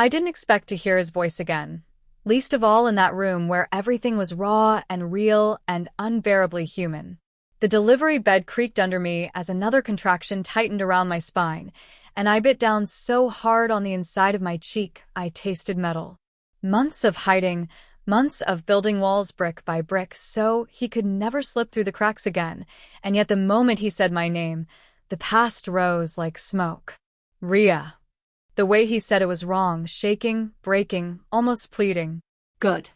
I didn't expect to hear his voice again, least of all in that room where everything was raw and real and unbearably human. The delivery bed creaked under me as another contraction tightened around my spine, and I bit down so hard on the inside of my cheek I tasted metal. Months of hiding, months of building walls brick by brick so he could never slip through the cracks again, and yet the moment he said my name, the past rose like smoke. Rhea. The way he said it was wrong, shaking, breaking, almost pleading. Good.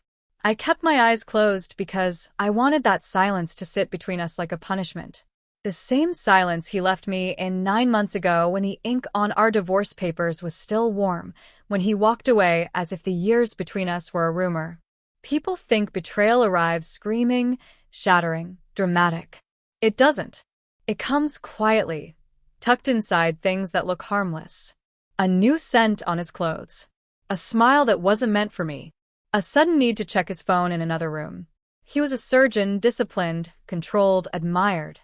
I kept my eyes closed because I wanted that silence to sit between us like a punishment. The same silence he left me in 9 months ago when the ink on our divorce papers was still warm, when he walked away as if the years between us were a rumor. People think betrayal arrives screaming, shattering, dramatic. It doesn't. It comes quietly, tucked inside things that look harmless. A new scent on his clothes. A smile that wasn't meant for me. A sudden need to check his phone in another room. He was a surgeon, disciplined, controlled, admired.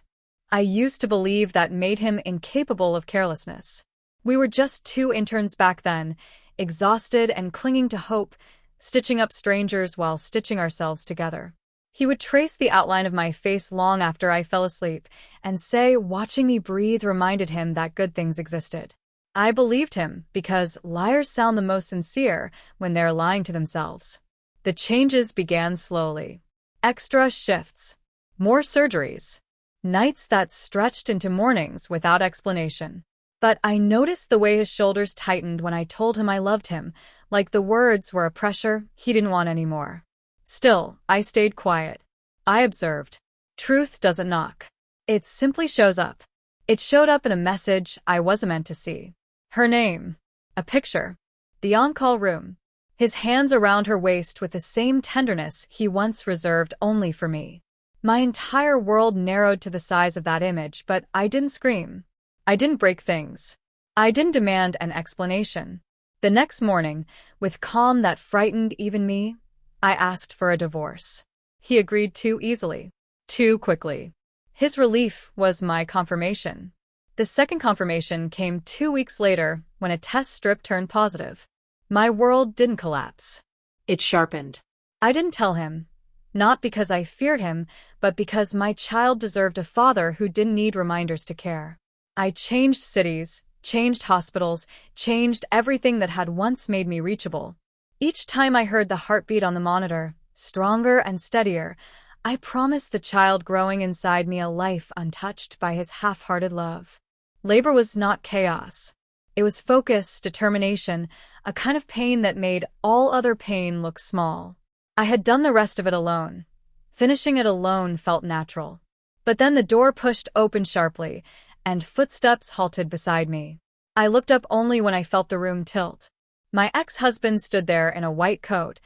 I used to believe that made him incapable of carelessness. We were just 2 interns back then, exhausted and clinging to hope, stitching up strangers while stitching ourselves together. He would trace the outline of my face long after I fell asleep and say watching me breathe reminded him that good things existed. I believed him because liars sound the most sincere when they're lying to themselves. The changes began slowly. Extra shifts. More surgeries. Nights that stretched into mornings without explanation. But I noticed the way his shoulders tightened when I told him I loved him, like the words were a pressure he didn't want anymore. Still, I stayed quiet. I observed. Truth doesn't knock. It simply shows up. It showed up in a message I wasn't meant to see. Her name. A picture. The on-call room. His hands around her waist with the same tenderness he once reserved only for me. My entire world narrowed to the size of that image, but I didn't scream. I didn't break things. I didn't demand an explanation. The next morning, with calm that frightened even me, I asked for a divorce. He agreed too easily. Too quickly. His relief was my confirmation. The second confirmation came 2 weeks later when a test strip turned positive. My world didn't collapse. It sharpened. I didn't tell him. Not because I feared him, but because my child deserved a father who didn't need reminders to care. I changed cities, changed hospitals, changed everything that had once made me reachable. Each time I heard the heartbeat on the monitor, stronger and steadier, I promised the child growing inside me a life untouched by his half-hearted love. Labor was not chaos. It was focus, determination, a kind of pain that made all other pain look small. I had done the rest of it alone. Finishing it alone felt natural. But then the door pushed open sharply, and footsteps halted beside me. I looked up only when I felt the room tilt. My ex-husband stood there in a white coat,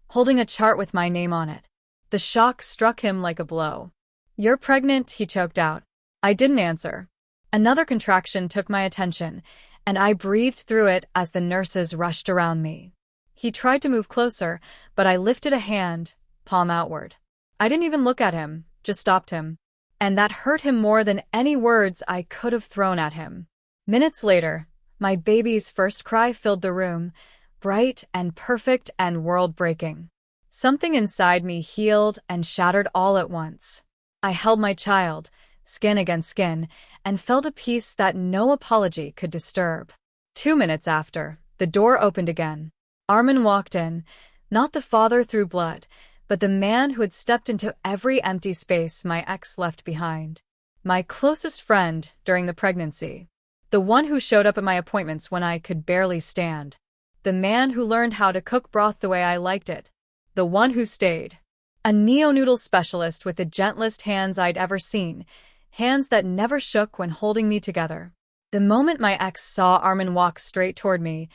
holding a chart with my name on it. The shock struck him like a blow. "You're pregnant," he choked out. I didn't answer. Another contraction took my attention, and I breathed through it as the nurses rushed around me. He tried to move closer, but I lifted a hand, palm outward. I didn't even look at him, just stopped him. And that hurt him more than any words I could have thrown at him. Minutes later, my baby's first cry filled the room, bright and perfect and world-breaking. Something inside me healed and shattered all at once. I held my child, skin against skin, and felt a peace that no apology could disturb. 2 minutes after, the door opened again. Armin walked in, not the father through blood, but the man who had stepped into every empty space my ex left behind. My closest friend during the pregnancy. The one who showed up at my appointments when I could barely stand. The man who learned how to cook broth the way I liked it. The one who stayed. A neonatal specialist with the gentlest hands I'd ever seen, hands that never shook when holding me together. The moment my ex saw Armin walk straight toward me,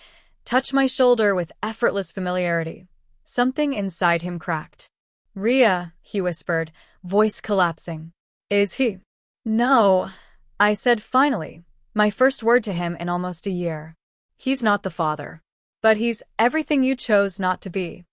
touch my shoulder with effortless familiarity, something inside him cracked. "Rhea," he whispered, voice collapsing. "Is he?" "No," I said finally, my first word to him in almost a year. "He's not the father. But he's everything you chose not to be."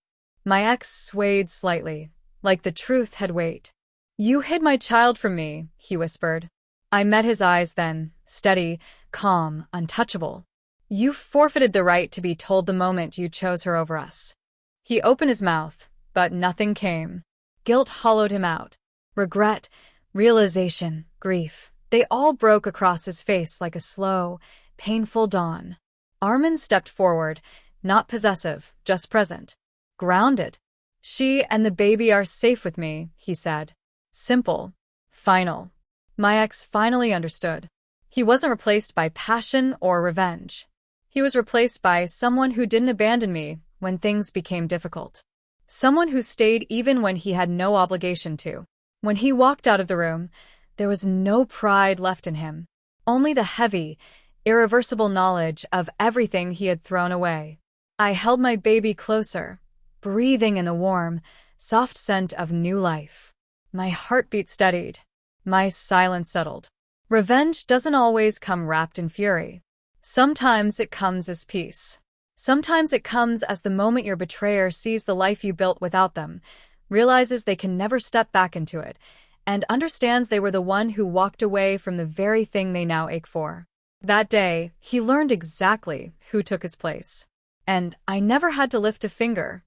My ex swayed slightly, like the truth had weight. "You hid my child from me," he whispered. I met his eyes then, steady, calm, untouchable. You forfeited the right to be told the moment you chose her over us. He opened his mouth, but nothing came. Guilt hollowed him out. Regret, realization, grief, they all broke across his face like a slow, painful dawn. Armin stepped forward, not possessive, just present. Grounded. She and the baby are safe with me, he said. Simple. Final. My ex finally understood. He wasn't replaced by passion or revenge. He was replaced by someone who didn't abandon me when things became difficult. Someone who stayed even when he had no obligation to. When he walked out of the room, there was no pride left in him. Only the heavy, irreversible knowledge of everything he had thrown away. I held my baby closer, breathing in the warm, soft scent of new life. My heartbeat steadied. My silence settled. Revenge doesn't always come wrapped in fury. Sometimes it comes as peace. Sometimes it comes as the moment your betrayer sees the life you built without them, realizes they can never step back into it, and understands they were the one who walked away from the very thing they now ache for. That day, he learned exactly who took his place. And I never had to lift a finger